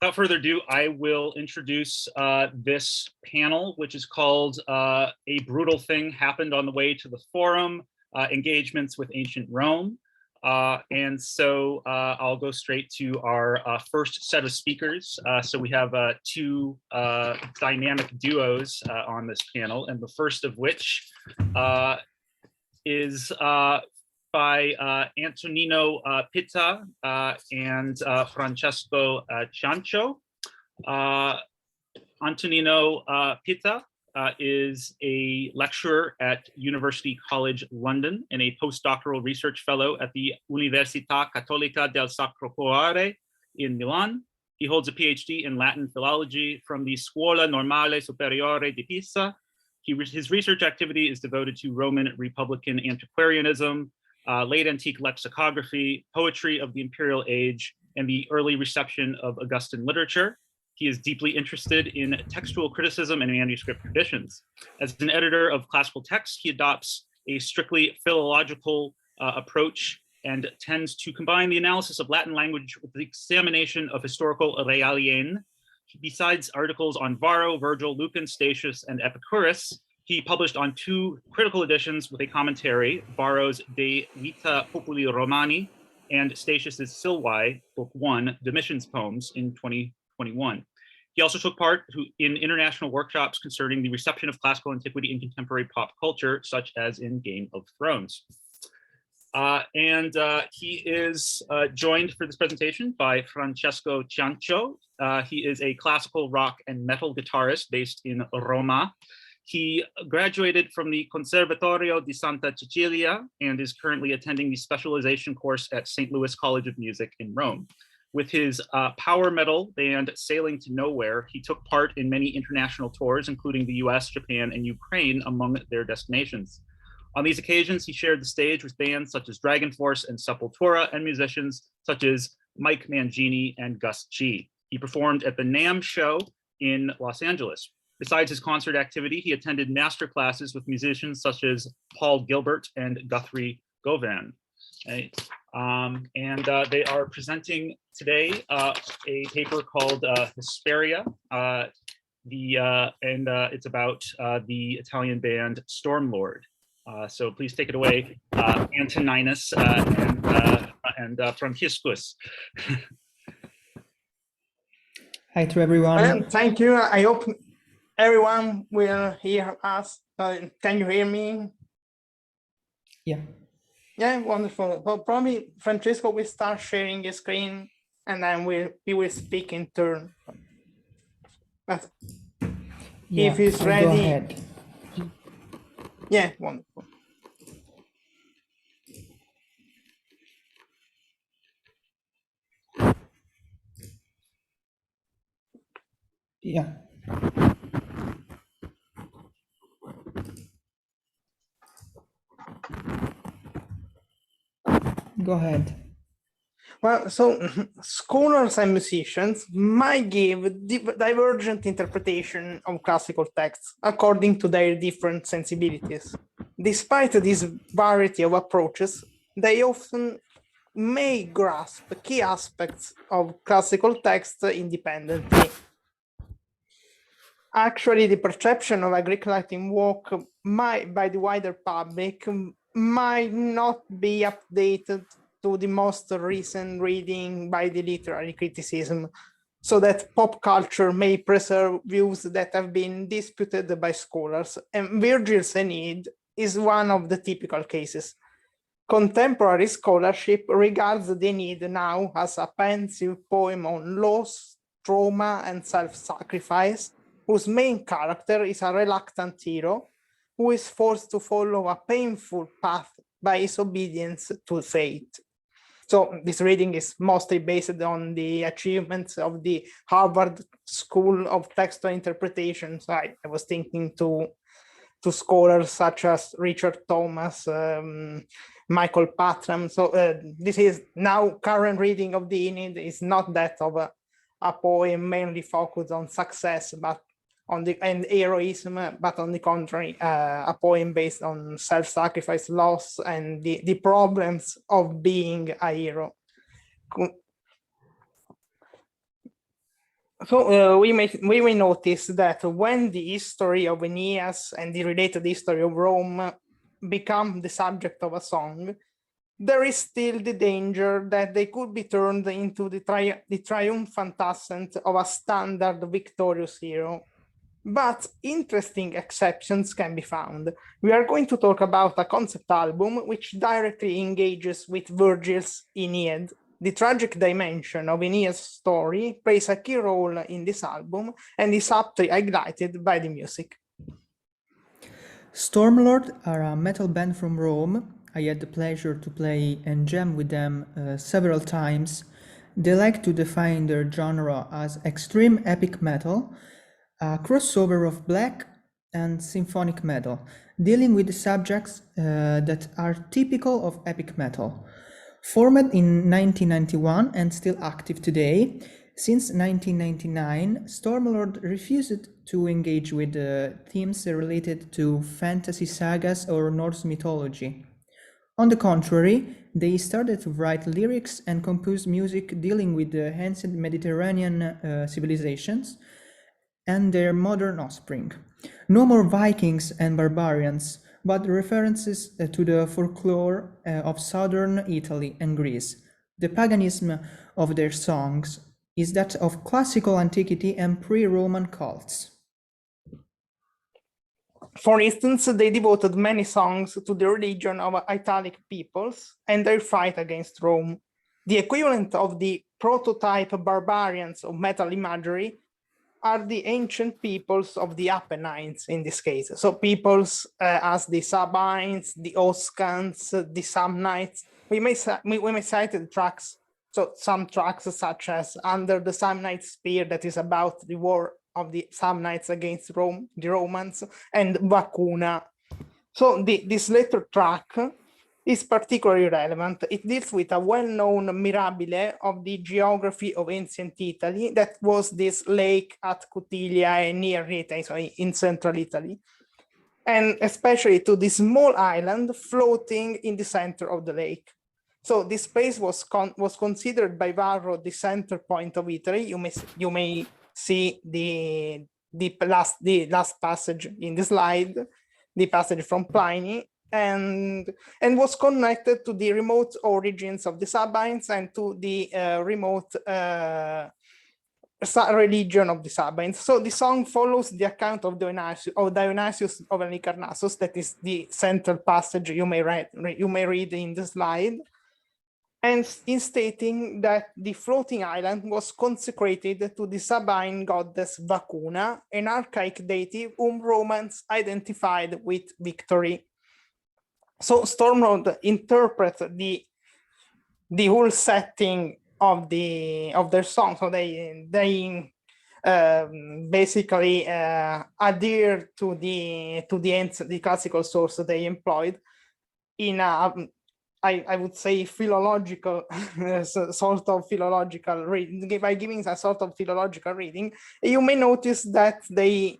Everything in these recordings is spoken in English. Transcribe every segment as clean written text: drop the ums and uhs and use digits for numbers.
without further ado, I will introduce this panel, which is called A Brutal Thing Happened on the Way to the Forum, Engagements with Ancient Rome. And so I'll go straight to our first set of speakers. So we have two dynamic duos on this panel, and the first of which is by Antonino Pitta and Francesco Ciancio. Antonino Pitta is a lecturer at University College London and a postdoctoral research fellow at the Università Cattolica del Sacro Cuore in Milan. He holds a PhD in Latin philology from the Scuola Normale Superiore di Pisa. His research activity is devoted to Roman Republican antiquarianism, late antique lexicography, poetry of the imperial age, and the early reception of Augustan literature. He is deeply interested in textual criticism and manuscript traditions. As an editor of classical texts, he adopts a strictly philological approach and tends to combine the analysis of Latin language with the examination of historical realien. Besides articles on Varro, Virgil, Lucan, Statius, and Epicurus, he published on 2 critical editions with a commentary, Varro's De Vita Populi Romani and Statius's Silvae, Book 1, Domitian's Poems, in 2021. He also took part in international workshops concerning the reception of classical antiquity in contemporary pop culture, such as in Game of Thrones. He is joined for this presentation by Francesco Ciancio. He is a classical rock and metal guitarist based in Roma. He graduated from the Conservatorio di Santa Cecilia and is currently attending the specialization course at St. Louis College of Music in Rome. With his power metal band Sailing to Nowhere, he took part in many international tours, including the US, Japan, and Ukraine among their destinations. On these occasions, he shared the stage with bands such as Dragon Force and Sepultura and musicians such as Mike Mangini and Gus G. He performed at the NAMM show in Los Angeles. Besides his concert activity, he attended master classes with musicians such as Paul Gilbert and Guthrie Govan. Okay. They are presenting today a paper called Hesperia, it's about the Italian band Stormlord. So please take it away, Antoninus and Franciscus. Hi to everyone. Thank you. I hope everyone will hear us. Can you hear me? Yeah. Yeah, wonderful. Well, probably Francesco will start sharing his screen and then we will speak in turn. But yeah, if he's ready. Go ahead. Yeah, wonderful. Yeah. Go ahead. Well, so scholars and musicians might give divergent interpretation of classical texts according to their different sensibilities. Despite this variety of approaches, they often may grasp key aspects of classical text independently. Actually, the perception of a Greek Latin work by the wider public might not be updated to the most recent reading by the literary criticism, so that pop culture may preserve views that have been disputed by scholars, and Virgil's Aeneid is one of the typical cases. Contemporary scholarship regards the Aeneid now as a pensive poem on loss, trauma, and self-sacrifice, whose main character is a reluctant hero who is forced to follow a painful path by his obedience to fate. So this reading is mostly based on the achievements of the Harvard School of Textual Interpretation. So I was thinking to scholars such as Richard Thomas, Michael Patram. So this is now current reading of the Aeneid is not that of a poem mainly focused on success, but and heroism, but on the contrary, a poem based on self-sacrifice, loss, and the problems of being a hero. So we may notice that when the history of Aeneas and the related history of Rome become the subject of a song, there is still the danger that they could be turned into the triumphant ascent of a standard victorious hero. But interesting exceptions can be found. We are going to talk about a concept album which directly engages with Virgil's Aeneid. The tragic dimension of Aeneas' story plays a key role in this album and is aptly highlighted by the music. Stormlord are a metal band from Rome. I had the pleasure to play and jam with them several times. They like to define their genre as extreme epic metal, a crossover of black and symphonic metal, dealing with the subjects that are typical of epic metal. Formed in 1991 and still active today, since 1999, Stormlord refused to engage with themes related to fantasy sagas or Norse mythology. On the contrary, they started to write lyrics and compose music dealing with the ancient Mediterranean civilizations and their modern offspring. No more Vikings and barbarians, but references to the folklore of southern Italy and Greece. The paganism of their songs is that of classical antiquity and pre-Roman cults. For instance, they devoted many songs to the religion of Italic peoples and their fight against Rome. The equivalent of the prototype barbarians of metal imagery are the ancient peoples of the Apennines in this case. So peoples as the Sabines, the Oscans, the Samnites. We may cite the tracks. So some tracks such as Under the Samnite Spear, that is about the war of the Samnites against Rome, the Romans, and Vacuna. So this later track is particularly relevant. It deals with a well-known mirabile of the geography of ancient Italy that was this lake at Cutilia near Italy, so in central Italy, and especially to this small island floating in the center of the lake. So this place was considered by Varro the center point of Italy. You may see the last passage in the slide, the passage from Pliny, and was connected to the remote origins of the Sabines and to the remote religion of the Sabines. So the song follows the account of Dionysius of Halicarnassus, that is the central passage you may read in the slide, and in stating that the floating island was consecrated to the Sabine goddess Vacuna, an archaic deity whom Romans identified with victory. So Stormlord interprets the whole setting of their song. So they basically adhere to the classical source they employed in a, I would say, philological sort of philological reading. By giving a sort of philological reading, you may notice that they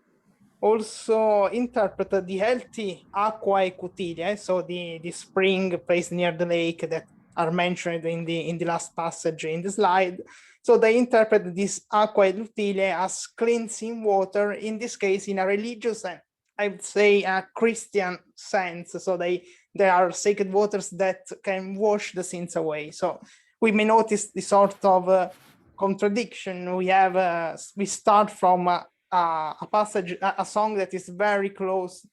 also interpreted the healthy aquae cutilia, so the spring placed near the lake that are mentioned in the last passage in the slide. So they interpret this aquae cutilia as cleansing water, in this case in a religious and I would say a Christian sense. So they are sacred waters that can wash the sins away. So we may notice the sort of contradiction. We start from a passage, a song that is very close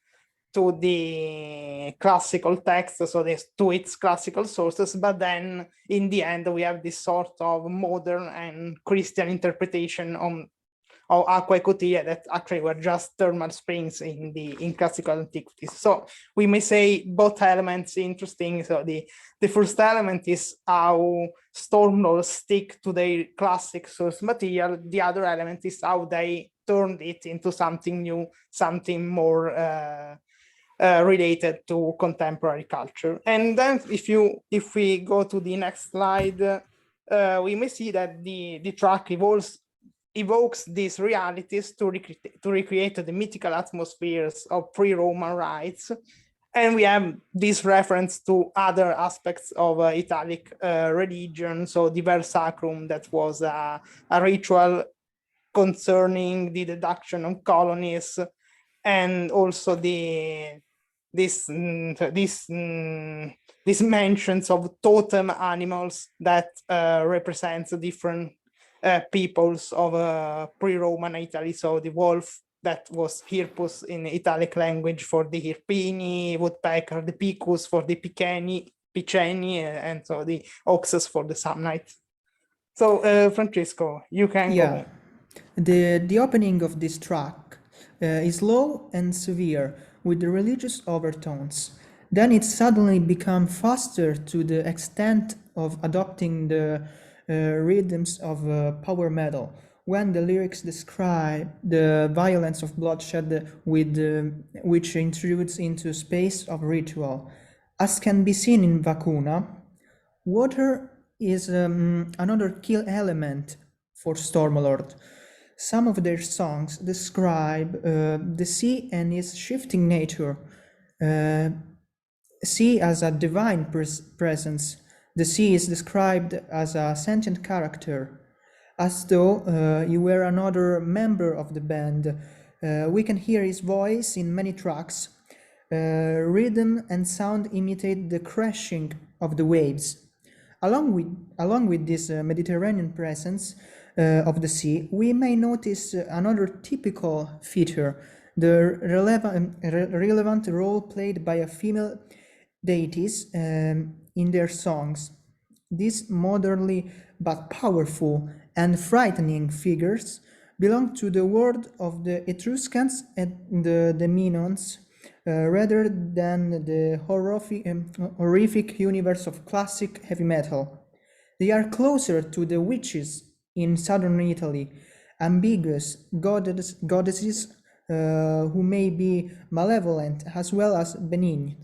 to the classical text, so to its classical sources, but then in the end we have this sort of modern and Christian interpretation of aquae cutilia that actually were just thermal springs in classical antiquities. So we may say both elements interesting. So the first element is how Stormlord stick to their classic source material. The other element is how they turned it into something new, something more related to contemporary culture. And then if we go to the next slide, we may see that the track evokes these realities to recreate the mythical atmospheres of pre-Roman rites. And we have this reference to other aspects of Italic religion. So the Ver Sacrum, that was a ritual concerning the deduction of colonies, and also these mentions of totem animals that represents different peoples of pre-Roman Italy. So the wolf, that was Hirpus in Italic language for the Hirpini, woodpecker, the Picus for the Piceni, and so the oxus for the Samnites. So Francesco, you can Yeah, go. the opening of this track is low and severe with the religious overtones. Then it suddenly becomes faster to the extent of adopting the rhythms of power metal. When the lyrics describe the violence of bloodshed with which intrudes into space of ritual, as can be seen in Vacuna, water is another key element for Stormlord. Some of their songs describe the sea and its shifting nature. Sea as a divine presence. The sea is described as a sentient character, as though you were another member of the band. We can hear his voice in many tracks. Rhythm and sound imitate the crashing of the waves. Along with this Mediterranean presence of the sea, we may notice another typical feature, the relevant role played by a female deities in their songs. These motherly but powerful and frightening figures belong to the world of the Etruscans and the Minoans, rather than the horrific universe of classic heavy metal. They are closer to the witches in southern Italy, ambiguous goddesses who may be malevolent as well as benign.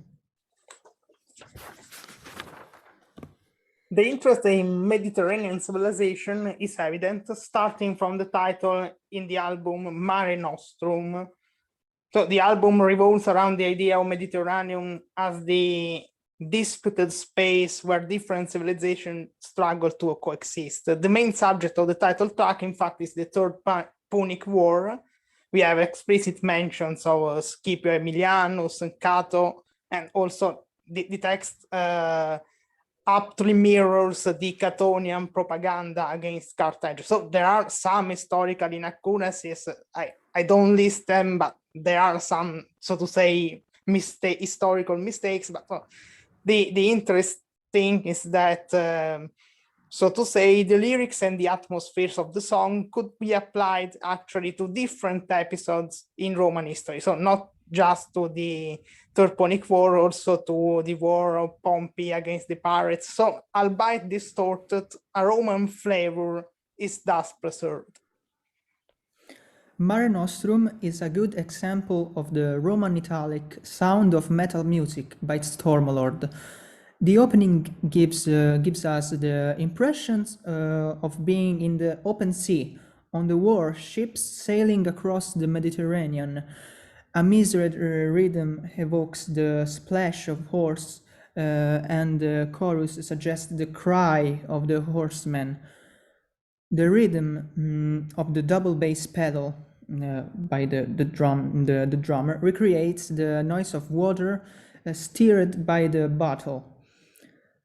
The interest in Mediterranean civilization is evident, starting from the title in the album Mare Nostrum. So the album revolves around the idea of Mediterranean as the disputed space where different civilizations struggle to coexist. The main subject of the title track, in fact, is the Third Punic War. We have explicit mentions of Scipio Aemilianus and Cato, and also the text aptly mirrors the Catonian propaganda against Carthage. So there are some historical inaccuracies. I don't list them, but there are some, so to say, historical mistakes. But the interesting is that, so to say, the lyrics and the atmospheres of the song could be applied actually to different episodes in Roman history. So not just to the Third Punic War, also to the war of Pompey against the pirates. So, albeit distorted, a Roman flavor is thus preserved. Mare Nostrum is a good example of the Roman Italic sound of metal music by Stormlord. The opening gives us the impressions of being in the open sea, on the war ships sailing across the Mediterranean. A measured rhythm evokes the splash of horse, and the chorus suggests the cry of the horseman. The rhythm of the double bass pedal by the drummer recreates the noise of water stirred by the battle.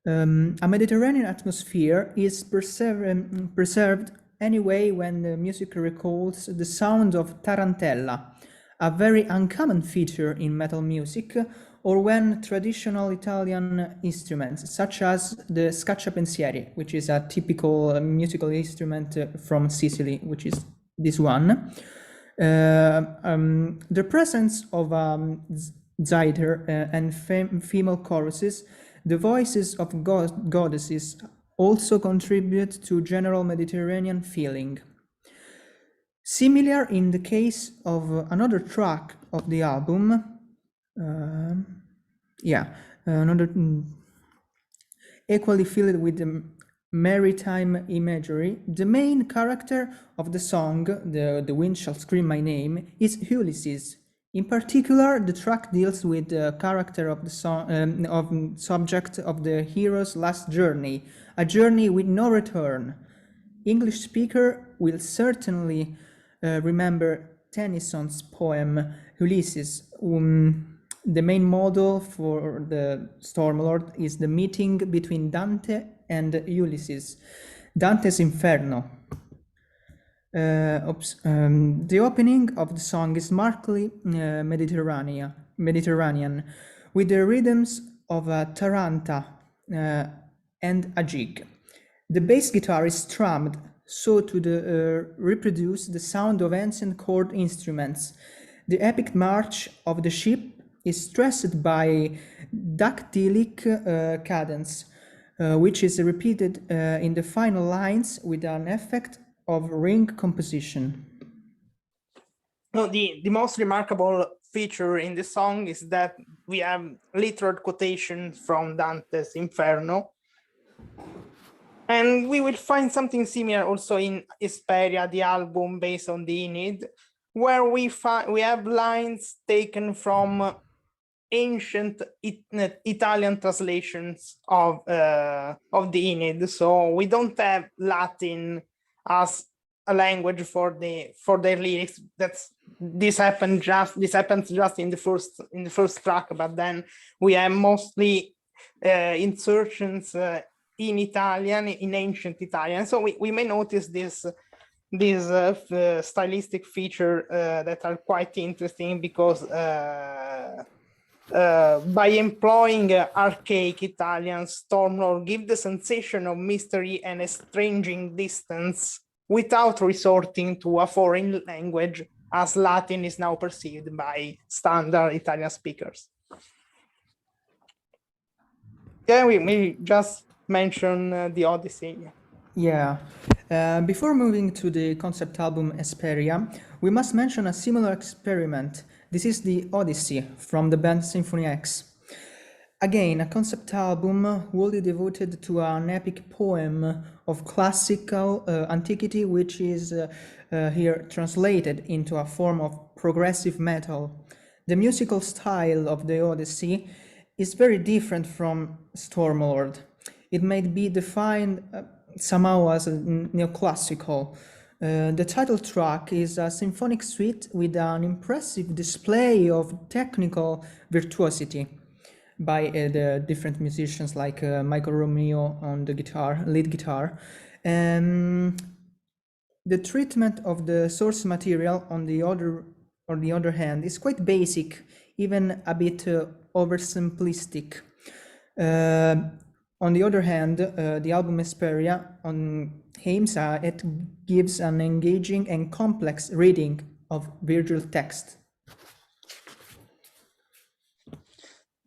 A Mediterranean atmosphere is preserved anyway when the music recalls the sound of tarantella, a very uncommon feature in metal music, or when traditional Italian instruments, such as the scacciapensieri, which is a typical musical instrument from Sicily, which is this one. The presence of zither and female choruses, the voices of goddesses, also contribute to general Mediterranean feeling. Similar in the case of another track of the album, equally filled with the maritime imagery. The main character of the song, the wind shall scream my name, is Ulysses. In particular, the track deals with the character of the song, subject of the hero's last journey, a journey with no return. English speaker will certainly remember Tennyson's poem Ulysses. The main model for the Stormlord is the meeting between Dante and Ulysses, Dante's Inferno. The opening of the song is markedly Mediterranean, with the rhythms of a taranta and a jig. The bass guitar is strummed so to reproduce the sound of ancient chord instruments. The epic march of the ship is stressed by dactylic cadence, which is repeated in the final lines with an effect of ring composition. No, the most remarkable feature in the song is that we have literal quotation from Dante's Inferno. And we will find something similar also in Hesperia, the album based on the Aeneid, where we have lines taken from ancient Italian translations of the Aeneid. So we don't have Latin as a language for their lyrics. This happens just in the first track, but then we have mostly insertions in Italian, in ancient Italian. So we may notice this stylistic feature that are quite interesting, because by employing archaic Italian, Stormlord give the sensation of mystery and estranging distance without resorting to a foreign language, as Latin is now perceived by standard Italian speakers. Yeah, we just mention the Odyssey. Yeah. Before moving to the concept album Hesperia, we must mention a similar experiment. This is the Odyssey from the band Symphony X. Again, a concept album wholly devoted to an epic poem of classical antiquity, which is here translated into a form of progressive metal. The musical style of the Odyssey is very different from Stormlord. It may be defined somehow as a neoclassical. The title track is a symphonic suite with an impressive display of technical virtuosity by the different musicians like Michael Romeo on the guitar, lead guitar. The treatment of the source material on the other hand is quite basic, even a bit oversimplistic. On the other hand, the album Hesperia aims at gives an engaging and complex reading of Virgil text.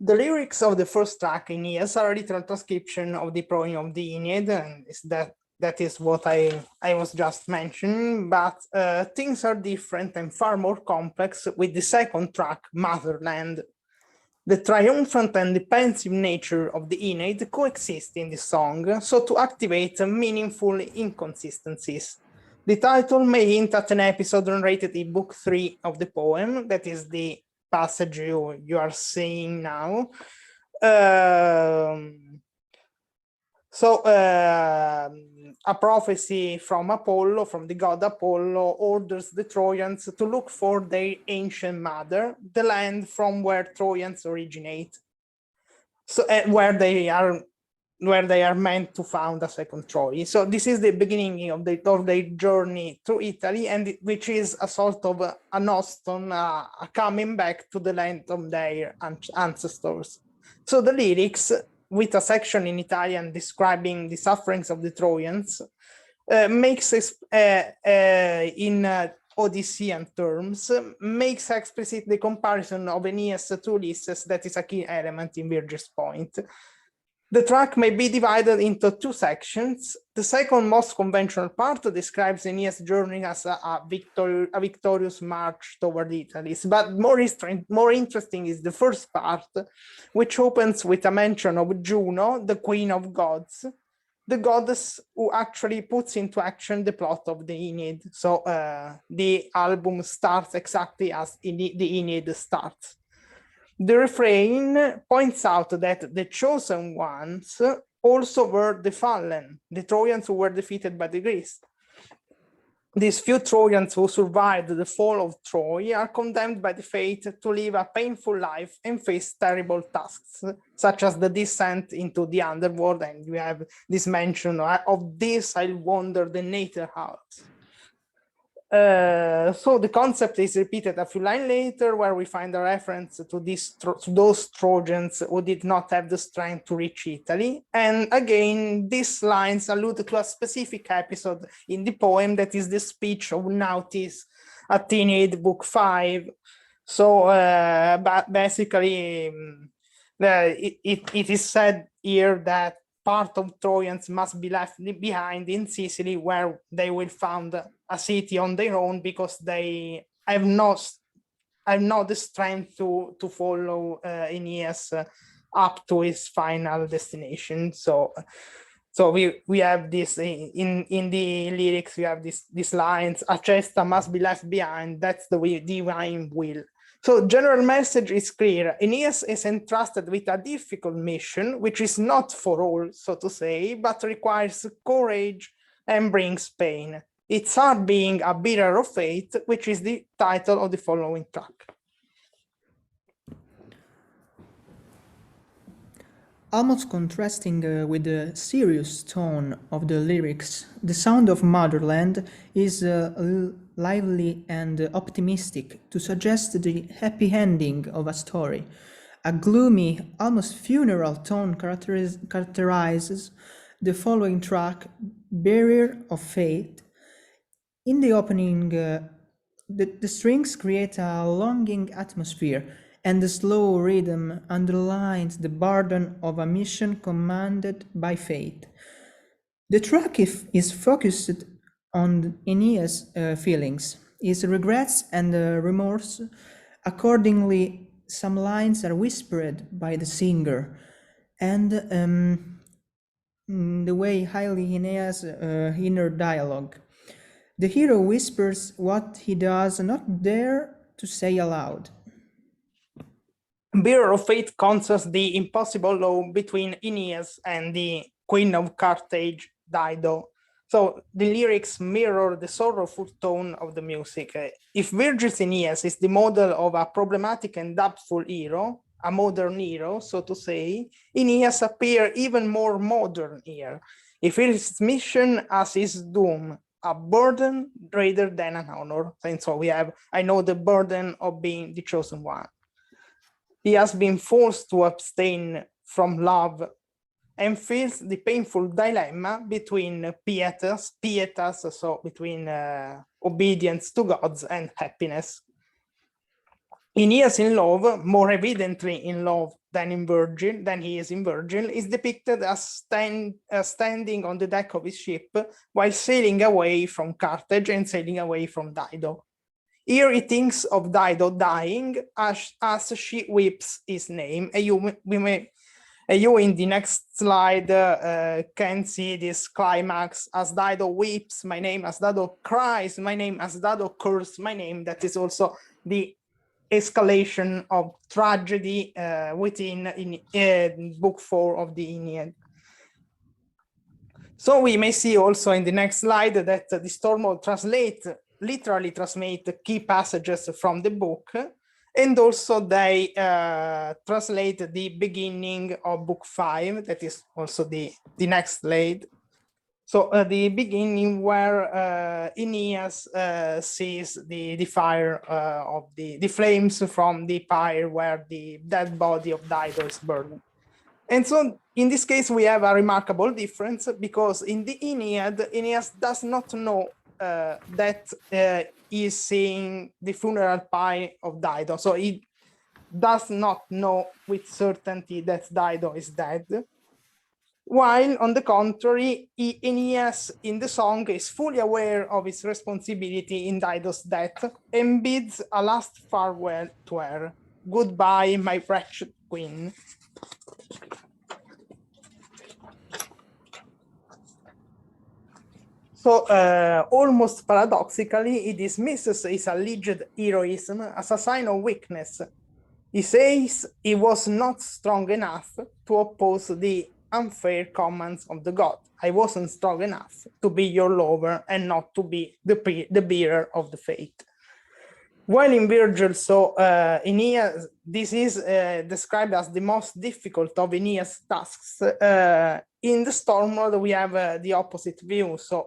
The lyrics of the first track, Aeneas, are a literal transcription of the poem of the Aeneid, and that is what I was just mentioning, but things are different and far more complex with the second track, Motherland. The triumphant and the pensive nature of the Aeneid coexist in this song, so to activate meaningful inconsistencies. The title may hint at an episode narrated in Book 3 of the poem, that is the passage you are seeing now. A prophecy from Apollo, from the god Apollo, orders the Trojans to look for their ancient mother, the land from where Trojans originate, so where they are meant to found a second Troy. So this is the beginning of their journey through Italy, and which is a sort of a noston, coming back to the land of their ancestors. So the lyrics, with a section in Italian describing the sufferings of the Trojans, makes in Odyssean terms, makes explicit the comparison of Aeneas to Ulysses. That is a key element in Virgil's point. The track may be divided into two sections. The second, most conventional part, describes Aeneas' journey as a victorious march toward Italy. But more interesting is the first part, which opens with a mention of Juno, the queen of gods, the goddess who actually puts into action the plot of the Aeneid. So the album starts exactly as the Aeneid starts. The refrain points out that the chosen ones also were the fallen, the Trojans who were defeated by the Greeks. these few Trojans who survived the fall of Troy are condemned by the fate to live a painful life and face terrible tasks, such as the descent into the underworld. And you have this mention of this, I wonder the Nether House. So the concept is repeated a few lines later, where we find a reference to those Trojans who did not have the strength to reach Italy. And again, these lines allude to a specific episode in the poem, that is the speech of Nautes at Aeneid, Book 5. So basically, it is said here that part of Trojans must be left behind in Sicily, where they will found a city on their own, because they have not the strength to follow Aeneas up to his final destination. So we have this in the lyrics. We have these lines: Acesta must be left behind. That's the divine will. So general message is clear. Aeneas is entrusted with a difficult mission, which is not for all, so to say, but requires courage and brings pain. It's hard being a bearer of fate, which is the title of the following track. Almost contrasting with the serious tone of the lyrics, the sound of Motherland is lively and optimistic to suggest the happy ending of a story. A gloomy, almost funeral tone characterizes the following track, Barrier of Fate. In the opening, the strings create a longing atmosphere, and the slow rhythm underlines the burden of a mission commanded by fate. The track is focused on Aeneas' feelings, his regrets and remorse. Accordingly, some lines are whispered by the singer, and the way highly Aeneas' inner dialogue. The hero whispers what he does not dare to say aloud. Bearer of Fate concerns the impossible law between Aeneas and the Queen of Carthage, Dido. So the lyrics mirror the sorrowful tone of the music. If Virgil's Aeneas is the model of a problematic and doubtful hero, a modern hero, so to say, Aeneas appears even more modern here. He feels his mission as his doom, a burden rather than an honor. And so we have, I know the burden of being the chosen one. He has been forced to abstain from love and feels the painful dilemma between pietas, so between obedience to gods and happiness. Aeneas in love, more evidently in love than he is in Virgil, is depicted as standing on the deck of his ship while sailing away from Carthage and sailing away from Dido. Here he thinks of Dido dying as she weeps his name. And you in the next slide can see this climax: as Dido weeps my name, as Dido cries my name, as Dido curses my name. That is also the escalation of tragedy within Book 4 of the Aeneid. So we may see also in the next slide that the Stormhold literally translate key passages from the book, and also they translate the beginning of Book 5, that is also the next slide. So the beginning where Aeneas sees the fire of the flames from the pyre where the dead body of Dido is burning. And so in this case, we have a remarkable difference, because in the Aeneid, Aeneas does not know that he is seeing the funeral pyre of Dido. So he does not know with certainty that Dido is dead. While on the contrary, Aeneas in the song is fully aware of his responsibility in Dido's death and bids a last farewell to her. Goodbye, my wretched queen. So almost paradoxically, he dismisses his alleged heroism as a sign of weakness. He says he was not strong enough to oppose the unfair commands of the god. I wasn't strong enough to be your lover and not to be the bearer of the fate. While in Virgil, so Aeneas, this is described as the most difficult of Aeneas' tasks. In the Stormlord, we have the opposite view. So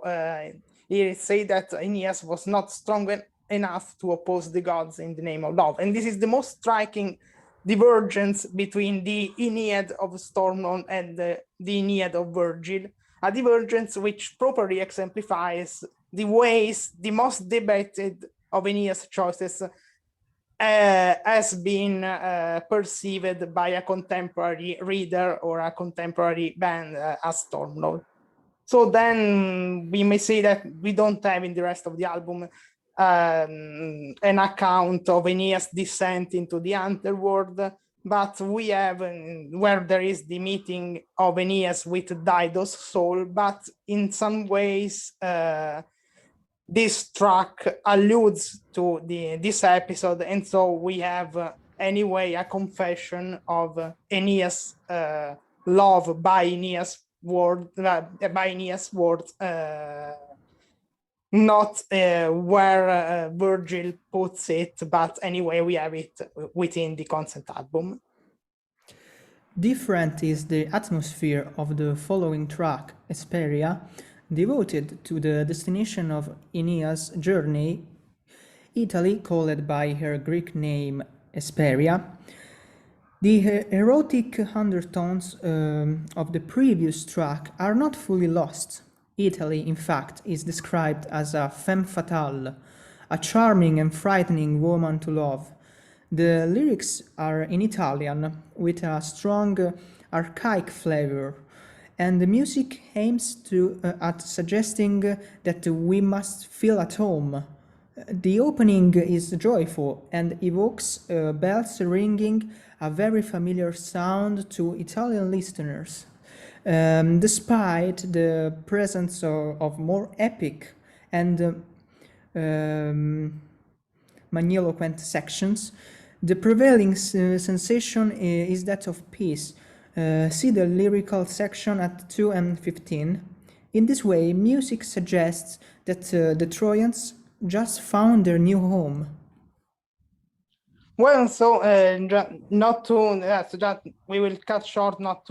here it says that Aeneas was not strong enough to oppose the gods in the name of love. And this is the most striking divergence between the Aeneid of Stormlord and the Aeneid of Virgil, a divergence which properly exemplifies the ways the most debated of Aeneas' choices has been perceived by a contemporary reader or a contemporary band as Stormlord. So then we may say that we don't have in the rest of the album an account of Aeneas' descent into the underworld, but we have where there is the meeting of Aeneas with Dido's soul, but in some ways this track alludes to this episode, and so we have anyway a confession of Aeneas' love by Aeneas' word, not where Virgil puts it, but anyway we have it within the concept album. Different is the atmosphere of the following track, Hesperia, devoted to the destination of Aeneas' journey, Italy, called by her Greek name Hesperia. The erotic undertones of the previous track are not fully lost. Italy, in fact, is described as a femme fatale, a charming and frightening woman to love. The lyrics are in Italian, with a strong archaic flavor, and the music aims at suggesting that we must feel at home. The opening is joyful and evokes bells ringing, a very familiar sound to Italian listeners. Despite the presence of more epic and magniloquent sections, the prevailing sensation is that of peace. See the lyrical section at 2 and 15. In this way, music suggests that the Trojans just found their new home. Well, so not to we will cut short, not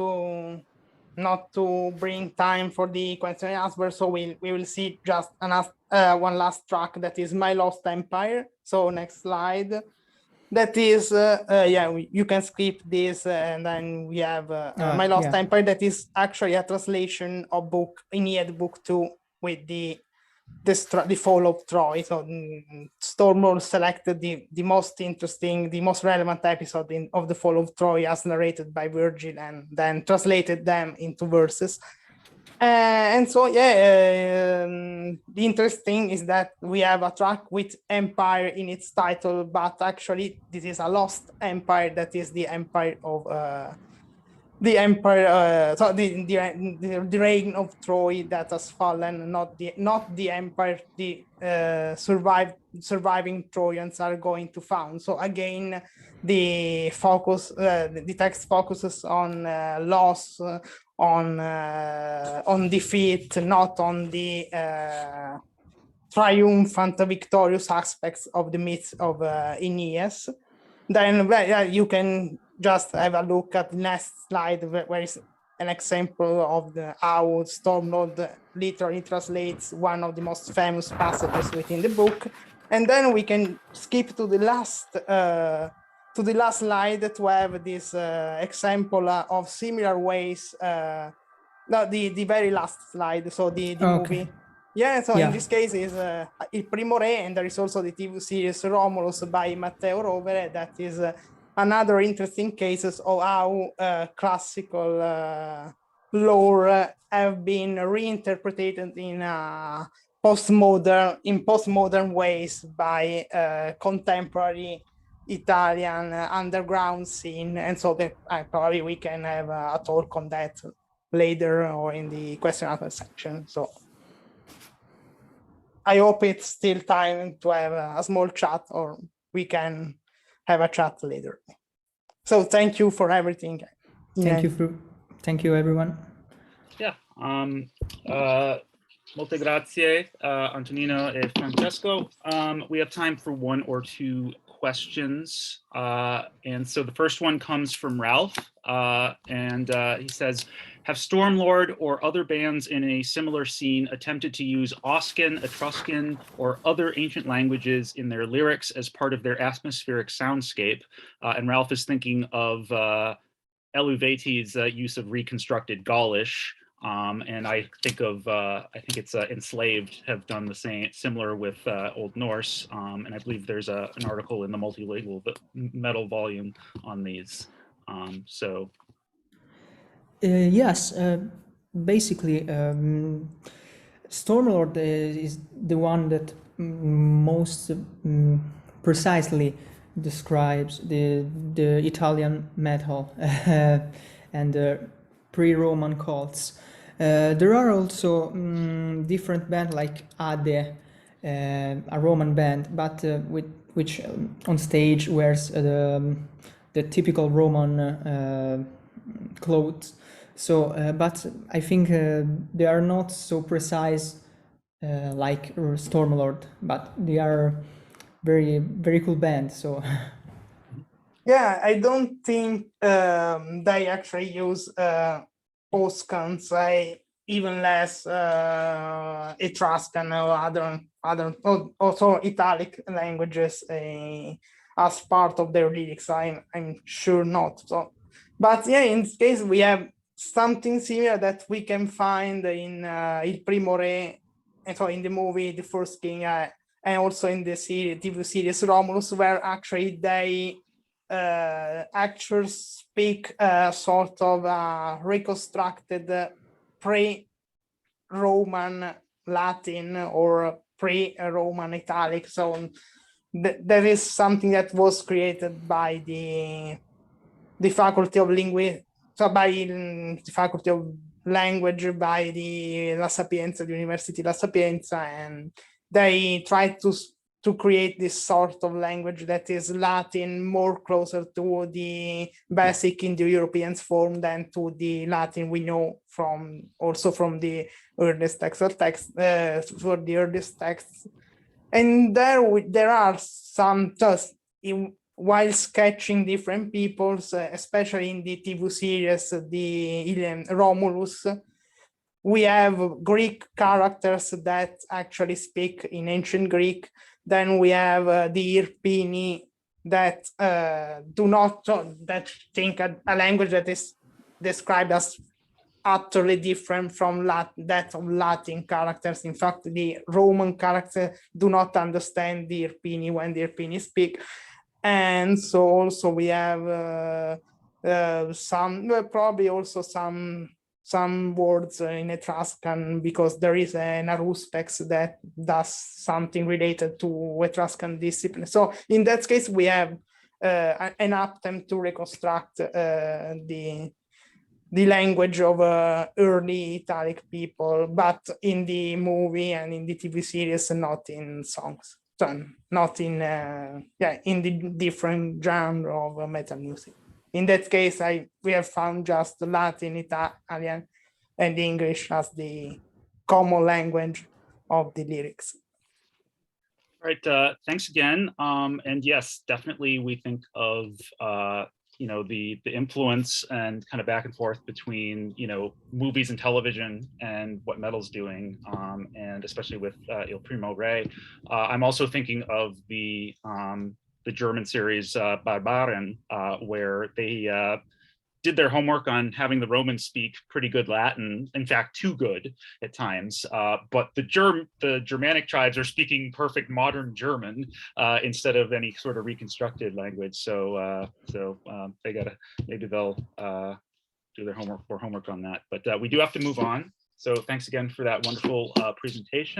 to bring time for the question and answer. So we will see just one last track, that is My Lost Empire. So next slide. That is you can skip this, and then we have My Lost Empire. That is actually a translation of Aeneid book 2 with the fall of Troy. So Stormlord selected the most interesting, the most relevant episode of the fall of Troy as narrated by Virgil, and then translated them into verses. And so the interesting is that we have a track with Empire in its title, but actually this is a lost empire. That is the empire of the empire, so the reign of Troy that has fallen, not the empire the surviving Trojans are going to found. So again, the text focuses on loss, on defeat, not on the triumphant, victorious aspects of the myth of Aeneas. Then you can just have a look at the next slide, where is an example of how Stormlord literally translates one of the most famous passages within the book. And then we can skip to the last slide to have this example of similar ways. The very last slide, so the movie. Yeah, so in this case is Il Primo Re, and there is also the TV series Romulus by Matteo Rovere. That is another interesting cases of how classical lore have been reinterpreted in postmodern ways by contemporary Italian underground scene. And so that probably we can have a talk on that later or in the question and answer section. So I hope it's still time to have a small chat, or we can have a chat later. So thank you for everything. Thank Thank you, everyone. Yeah. Molte grazie, Antonino e Francesco. We have time for one or two questions. And so the first one comes from Ralph. And he says, have Stormlord or other bands in a similar scene attempted to use Oscan, Etruscan, or other ancient languages in their lyrics as part of their atmospheric soundscape? And Ralph is thinking of Eluveity's use of reconstructed Gaulish. And I think it's Enslaved have done the same, similar with Old Norse. And I believe there's an article in the Multilingual Metal volume on these. Yes, basically, Stormlord is the one that most precisely describes the Italian metal and the pre-Roman cults. There are also different bands like Ade, a Roman band, but which on stage wears the typical Roman clothes. So, but I think they are not so precise like Stormlord, but they are very, very cool band. So. Yeah, I don't think they actually use Oscans, even less Etruscan or other also Italic languages as part of their lyrics. I'm sure not. So, but yeah, in this case we have something similar that we can find in Il Primo Re, and so in the movie The First King, and also in the TV series Romulus, where actually they actors speak sort of reconstructed pre-Roman Latin or pre-Roman Italic. So that is something that was created by the Faculty of Language, so by the Faculty of Language by the La Sapienza, the University La Sapienza, and they tried to create this sort of language that is Latin, more closer to the basic Indo-European form than to the Latin we know from the earliest texts. And there are some just while sketching different peoples, especially in the TV series, the Romulus, we have Greek characters that actually speak in ancient Greek. Then we have the Irpini that that think a language that is described as utterly different from that of Latin characters. In fact, the Roman characters do not understand the Irpini when the Irpini speak. And so also we have probably also some words in Etruscan, because there is an Aruspex that does something related to Etruscan discipline. So in that case, we have an attempt to reconstruct the language of early Italic people, but in the movie and in the TV series, not in songs. So not in in the different genre of metal music. In that case, we have found just Latin, Italian, and English as the common language of the lyrics. All right, thanks again. And yes, definitely we think of the influence and kind of back and forth between movies and television and what metal's doing, and especially with Il Primo Re. I'm also thinking of the German series Barbaren, where they did their homework on having the Romans speak pretty good Latin, in fact, too good at times. But the Germanic tribes are speaking perfect modern German instead of any sort of reconstructed language. So maybe they'll do their homework on that. But we do have to move on. So thanks again for that wonderful presentation.